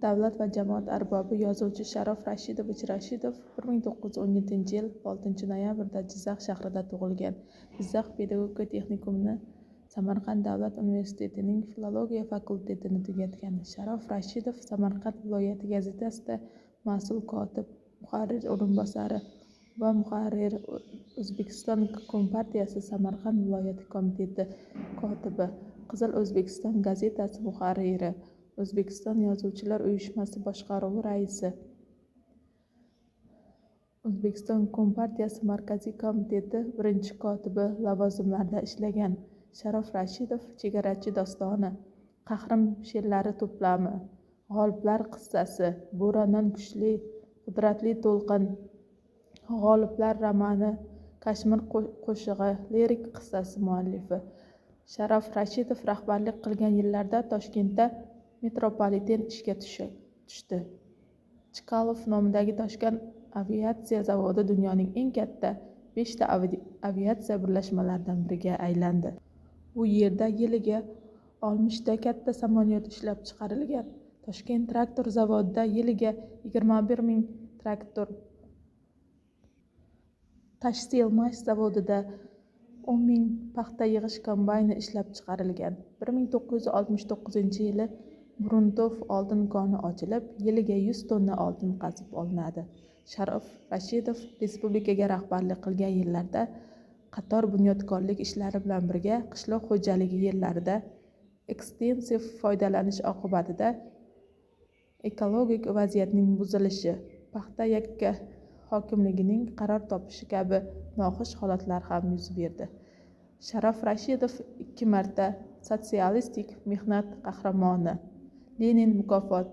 Davlat va jamoat arbobi yozuvchi Sharof Rashidovich Rashidov 1917-yil 6-noyabrda Jizzax shahrida tug'ilgan. Jizzax pedagogika texnikumini, Samarqand davlat universitetining filologiya fakultetini tugatgan. Sharof Rashidov Samarqand viloyati gazetasida mas'ul kotib, muharrir o'rinbosari va muharrir, O'zbekiston Kompartiyasi Samarqand viloyati komiteti kotibi, Qizil O'zbekiston gazetasi muharriri, O'zbekiston Yozuvchilar uyushmasi boshqaruvi raisi, O'zbekiston Kompartiyasi Markaziy komiteti birinchi kotibi lavozimlarida ishlagan. Sharof Rashidov Chegarachi dostoni, Qahrim she'rlari to'plami, G'oliblar qissasi, Bo'rondan kuchli, Qudratli to'lqin, G'oliblar romani, Kashmir qo'shig'i, lirik qissasi muallifi. Sharof Rashidov rahbarlik qilgan yillarda Toshkentda metropoliten ishga tushdi. Chkalov nomidagi Toshkent aviatsiya zavodi dunyoning eng katta 5 ta aviatsiya birlashmalaridan biriga aylandi. Bu yerda yiliga 60 ta katta samolyot ishlab chiqarilgan. Toshkent traktor zavodida yiliga 21 ming traktor, Tashsilmash zavodida 10 ming paxta yig'ish kombayni ishlab chiqarilgan. 1969-yili Buruntov oltin koni ochilib, yiliga 100 tonna oltin qazib olinadi. Sharof Rashidov respublikaga rahbarlik qilgan yillarda qator bunyodkorlik ishlari bilan birga qishloq xo'jaligi yerlarida ekstensiv foydalanish oqibatida ekologik vaziyatning buzilishi, paxta yakka hokimligining qaror topishi kabi noxush holatlar ham yuz berdi. Sharof Rashidov 2 marta sotsialistik mehnat qahramoni, Lenin mukofoti